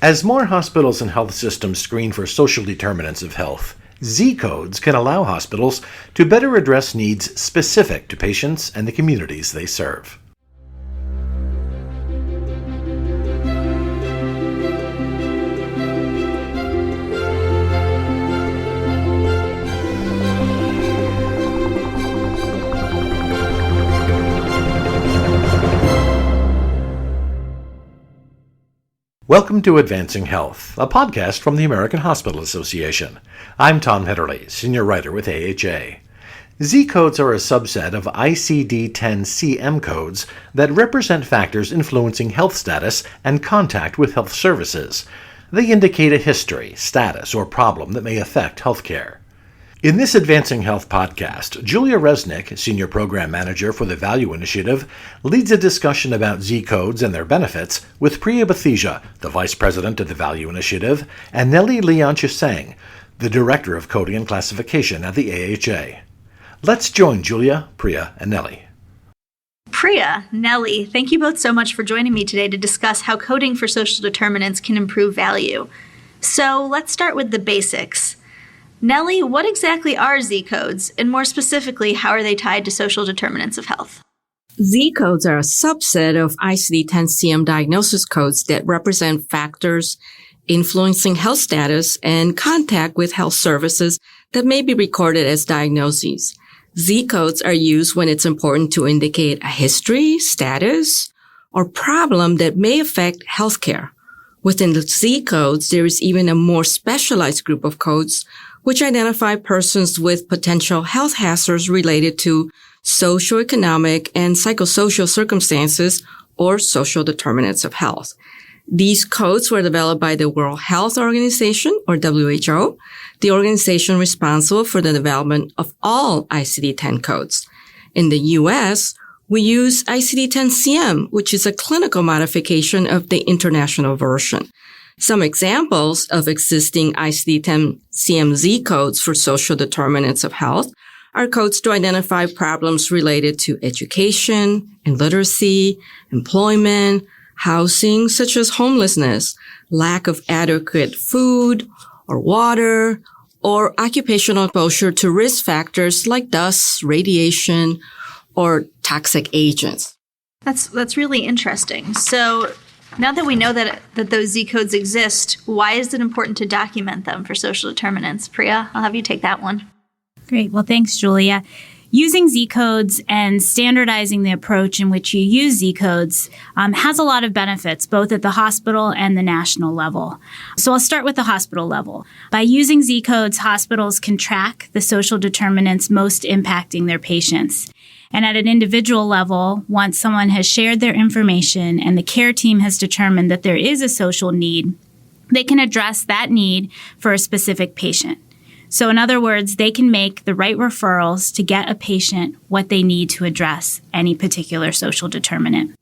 As more hospitals and health systems screen for social determinants of health, Z codes can allow hospitals to better address needs specific to patients and the communities they serve. Welcome to Advancing Health, a podcast from the American Hospital Association. I'm Tom Hetterly, senior writer with AHA. Z codes are a subset of ICD-10-CM codes that represent factors influencing health status and contact with health services. They indicate a history, status, or problem that may affect healthcare. In this Advancing Health podcast, Julia Resnick, Senior Program Manager for the Value Initiative, leads a discussion about Z codes and their benefits with Priya Bathija, the Vice President of the Value Initiative, and Nelly Leon-Chisen, the Director of Coding and Classification at the AHA. Let's join Julia, Priya, and Nelly. Priya, Nelly, thank you both so much for joining me today to discuss how coding for social determinants can improve value. So let's start with the basics. Nelly, what exactly are Z codes, and more specifically, how are they tied to social determinants of health? Z codes are a subset of ICD-10-CM diagnosis codes that represent factors influencing health status and contact with health services that may be recorded as diagnoses. Z codes are used when it's important to indicate a history, status, or problem that may affect healthcare. Within the Z codes, there is even a more specialized group of codes which identify persons with potential health hazards related to socioeconomic and psychosocial circumstances or social determinants of health. These codes were developed by the World Health Organization, or WHO, the organization responsible for the development of all ICD-10 codes. In the U.S., we use ICD-10-CM, which is a clinical modification of the international version. Some examples of existing ICD-10-CM Z codes for social determinants of health are codes to identify problems related to education and literacy, employment, housing, such as homelessness, lack of adequate food or water, or occupational exposure to risk factors like dust, radiation, or toxic agents. That's really interesting. So now that we know that those Z codes exist, why is it important to document them for social determinants? Priya, I'll have you take that one. Great. Well, thanks, Julia. Using Z codes and standardizing the approach in which you use Z codes has a lot of benefits, both at the hospital and the national level. So I'll start with the hospital level. By using Z codes, hospitals can track the social determinants most impacting their patients. And at an individual level, once someone has shared their information and the care team has determined that there is a social need, they can address that need for a specific patient. So in other words, they can make the right referrals to get a patient what they need to address any particular social determinant.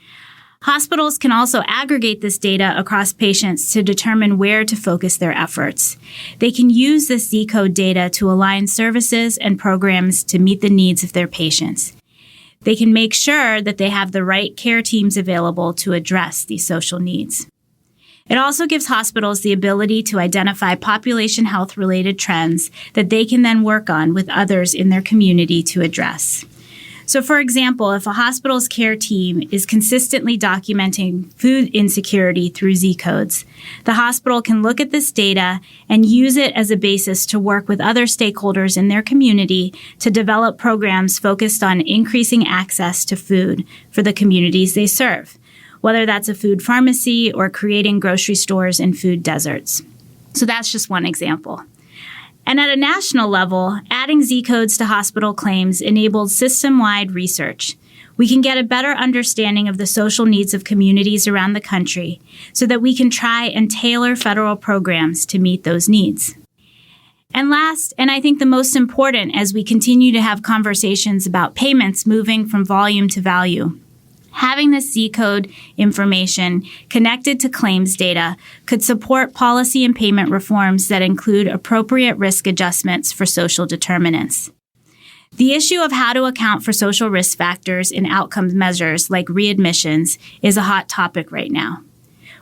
Hospitals can also aggregate this data across patients to determine where to focus their efforts. They can use this Z code data to align services and programs to meet the needs of their patients. They can make sure that they have the right care teams available to address these social needs. It also gives hospitals the ability to identify population health-related trends that they can then work on with others in their community to address. So, for example, if a hospital's care team is consistently documenting food insecurity through Z codes, the hospital can look at this data and use it as a basis to work with other stakeholders in their community to develop programs focused on increasing access to food for the communities they serve, whether that's a food pharmacy or creating grocery stores and food deserts. So that's just one example. And at a national level, adding Z codes to hospital claims enabled system-wide research. We can get a better understanding of the social needs of communities around the country so that we can try and tailor federal programs to meet those needs. And last, and I think the most important as we continue to have conversations about payments moving from volume to value, having this Z code information connected to claims data could support policy and payment reforms that include appropriate risk adjustments for social determinants. The issue of how to account for social risk factors in outcomes measures like readmissions is a hot topic right now.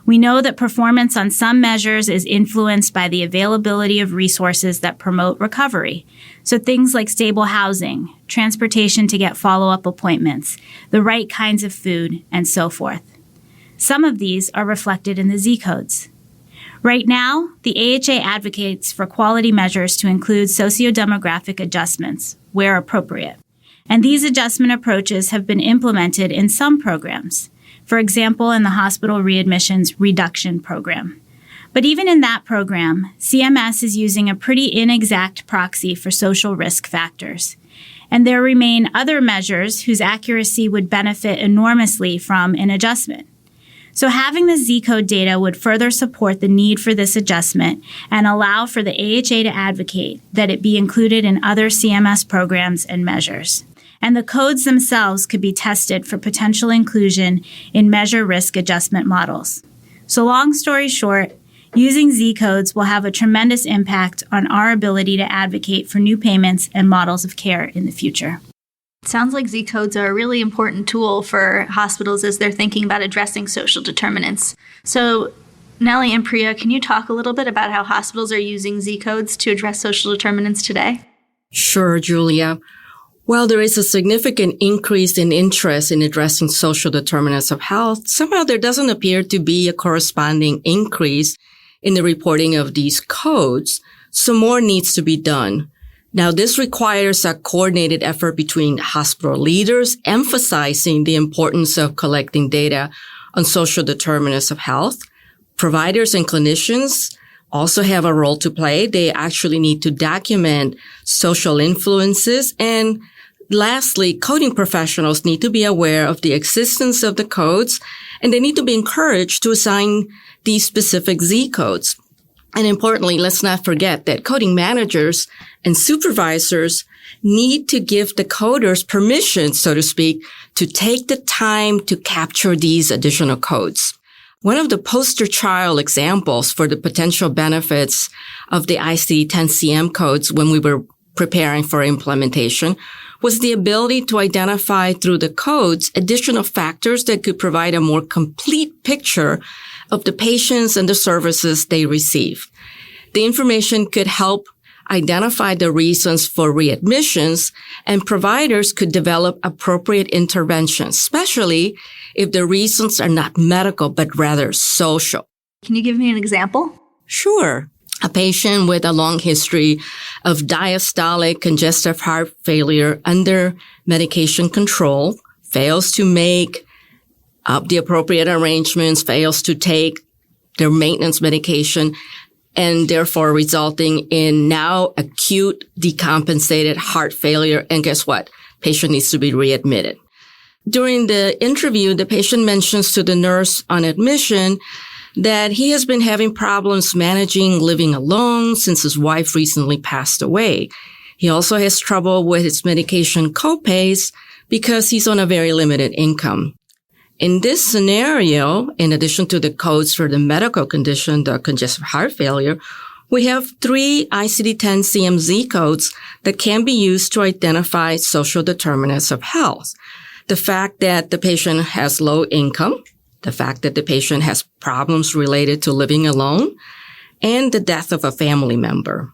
We know that performance on some measures is influenced by the availability of resources that promote recovery. So things like stable housing, transportation to get follow-up appointments, the right kinds of food, and so forth. Some of these are reflected in the Z codes. Right now, the AHA advocates for quality measures to include sociodemographic adjustments where appropriate. And these adjustment approaches have been implemented in some programs. For example, in the Hospital Readmissions Reduction Program. But even in that program, CMS is using a pretty inexact proxy for social risk factors. And there remain other measures whose accuracy would benefit enormously from an adjustment. So having the Z-code data would further support the need for this adjustment and allow for the AHA to advocate that it be included in other CMS programs and measures. And the codes themselves could be tested for potential inclusion in measure risk adjustment models. So long story short, using Z codes will have a tremendous impact on our ability to advocate for new payments and models of care in the future. It sounds like Z codes are a really important tool for hospitals as they're thinking about addressing social determinants. So Nelly and Priya, can you talk a little bit about how hospitals are using Z codes to address social determinants today? Sure, Julia. While there is a significant increase in interest in addressing social determinants of health, somehow there doesn't appear to be a corresponding increase in the reporting of these codes, so more needs to be done. Now, this requires a coordinated effort between hospital leaders, emphasizing the importance of collecting data on social determinants of health. Providers and clinicians also have a role to play. They actually need to document social influences. And lastly, coding professionals need to be aware of the existence of the codes, and they need to be encouraged to assign these specific Z codes. And importantly, let's not forget that coding managers and supervisors need to give the coders permission, so to speak, to take the time to capture these additional codes. One of the poster child examples for the potential benefits of the ICD-10-CM codes when we were preparing for implementation was the ability to identify through the codes additional factors that could provide a more complete picture of the patients and the services they receive. The information could help identify the reasons for readmissions, and providers could develop appropriate interventions, especially if the reasons are not medical but rather social. Can you give me an example? Sure. A patient with a long history of diastolic congestive heart failure under medication control fails to make the appropriate arrangements, fails to take their maintenance medication, and therefore resulting in now acute decompensated heart failure. And guess what? Patient needs to be readmitted. During the interview, the patient mentions to the nurse on admission that he has been having problems managing living alone since his wife recently passed away. He also has trouble with his medication copays because he's on a very limited income. In this scenario, in addition to the codes for the medical condition, the congestive heart failure, we have 3 ICD-10-CMZ codes that can be used to identify social determinants of health. The fact that the patient has low income, the fact that the patient has problems related to living alone, and the death of a family member.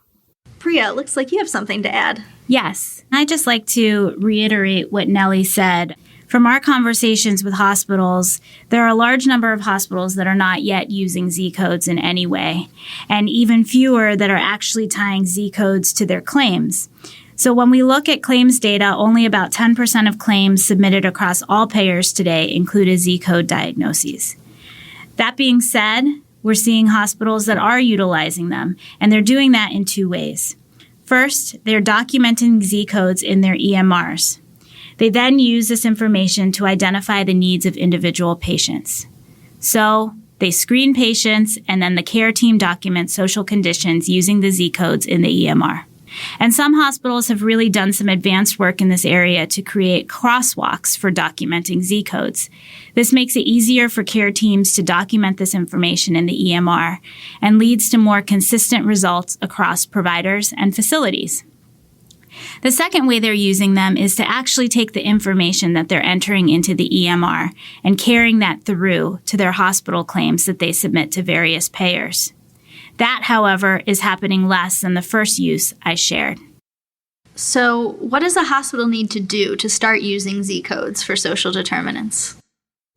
Priya, it looks like you have something to add. Yes. I'd just like to reiterate what Nelly said. From our conversations with hospitals, there are a large number of hospitals that are not yet using Z codes in any way, and even fewer that are actually tying Z codes to their claims. So when we look at claims data, only about 10% of claims submitted across all payers today include a Z code diagnoses. That being said, we're seeing hospitals that are utilizing them, and they're doing that in 2 ways. First, they're documenting Z codes in their EMRs. They then use this information to identify the needs of individual patients. So they screen patients, and then the care team documents social conditions using the Z codes in the EMR. And some hospitals have really done some advanced work in this area to create crosswalks for documenting Z codes. This makes it easier for care teams to document this information in the EMR and leads to more consistent results across providers and facilities. The second way they're using them is to actually take the information that they're entering into the EMR and carrying that through to their hospital claims that they submit to various payers. That, however, is happening less than the first use I shared. So, what does a hospital need to do to start using Z-codes for social determinants?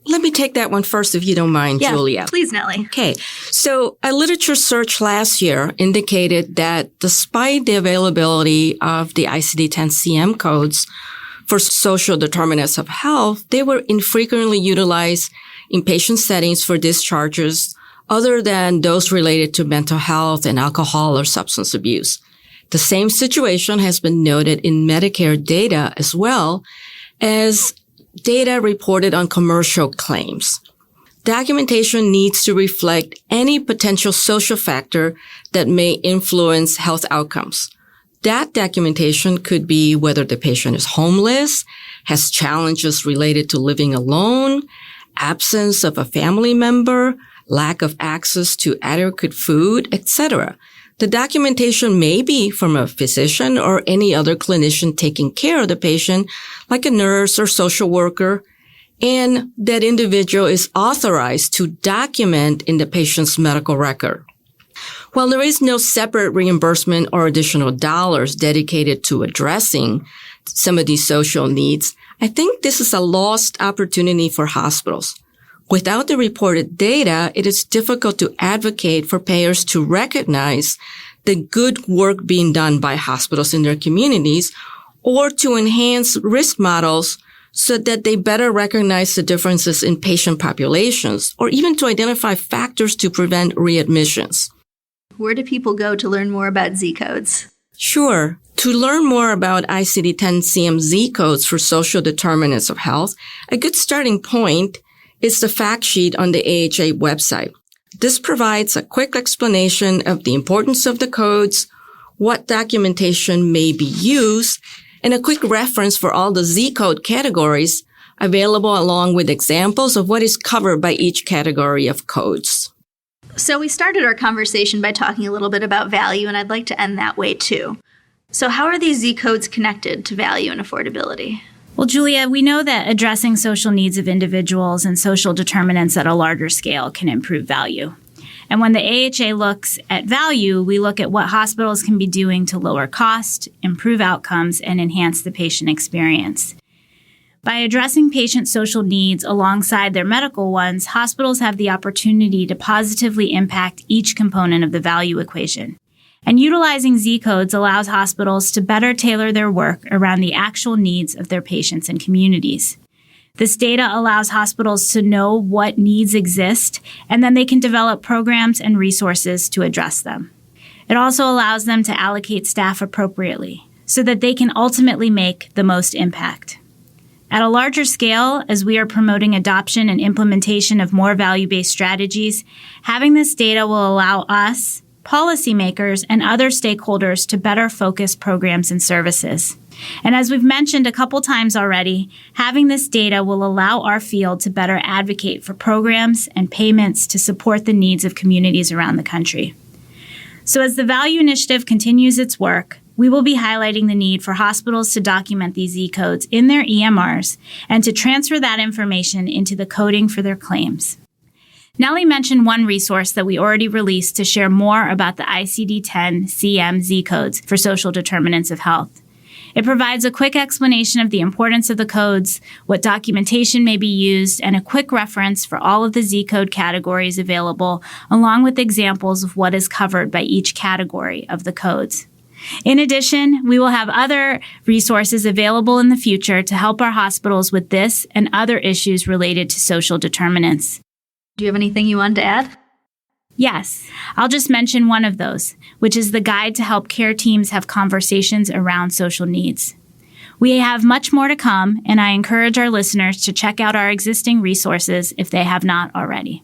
Let me take that one first, if you don't mind, Julia. Please, Nelly. Okay. So a literature search last year indicated that despite the availability of the ICD-10-CM codes for social determinants of health, they were infrequently utilized in patient settings for discharges other than those related to mental health and alcohol or substance abuse. The same situation has been noted in Medicare data as well as data reported on commercial claims. Documentation needs to reflect any potential social factor that may influence health outcomes. That documentation could be whether the patient is homeless, has challenges related to living alone, absence of a family member, lack of access to adequate food, etc. The documentation may be from a physician or any other clinician taking care of the patient, like a nurse or social worker, and that individual is authorized to document in the patient's medical record. While there is no separate reimbursement or additional dollars dedicated to addressing some of these social needs, I think this is a lost opportunity for hospitals. Without the reported data, it is difficult to advocate for payers to recognize the good work being done by hospitals in their communities or to enhance risk models so that they better recognize the differences in patient populations or even to identify factors to prevent readmissions. Where do people go to learn more about Z-codes? Sure. To learn more about ICD-10-CM Z-codes for social determinants of health, a good starting point is the fact sheet on the AHA website. This provides a quick explanation of the importance of the codes, what documentation may be used, and a quick reference for all the Z-code categories available along with examples of what is covered by each category of codes. So we started our conversation by talking a little bit about value, and I'd like to end that way too. So how are these Z-codes connected to value and affordability? Well, Julia, we know that addressing social needs of individuals and social determinants at a larger scale can improve value. And when the AHA looks at value, we look at what hospitals can be doing to lower cost, improve outcomes, and enhance the patient experience. By addressing patient social needs alongside their medical ones, hospitals have the opportunity to positively impact each component of the value equation. And utilizing Z-codes allows hospitals to better tailor their work around the actual needs of their patients and communities. This data allows hospitals to know what needs exist, and then they can develop programs and resources to address them. It also allows them to allocate staff appropriately so that they can ultimately make the most impact. At a larger scale, as we are promoting adoption and implementation of more value-based strategies, having this data will allow us, policymakers, and other stakeholders to better focus programs and services. And as we've mentioned a couple times already, having this data will allow our field to better advocate for programs and payments to support the needs of communities around the country. So as the Value Initiative continues its work, we will be highlighting the need for hospitals to document these Z-codes in their EMRs and to transfer that information into the coding for their claims. Nelly mentioned one resource that we already released to share more about the ICD-10-CM Z-codes for social determinants of health. It provides a quick explanation of the importance of the codes, what documentation may be used, and a quick reference for all of the Z-code categories available, along with examples of what is covered by each category of the codes. In addition, we will have other resources available in the future to help our hospitals with this and other issues related to social determinants. Do you have anything you wanted to add? Yes, I'll just mention one of those, which is the guide to help care teams have conversations around social needs. We have much more to come, and I encourage our listeners to check out our existing resources if they have not already.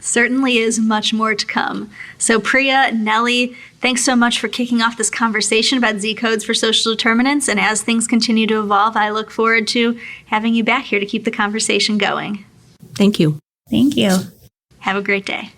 Certainly is much more to come. So Priya, Nelly, thanks so much for kicking off this conversation about Z-codes for social determinants. And as things continue to evolve, I look forward to having you back here to keep the conversation going. Thank you. Thank you. Have a great day.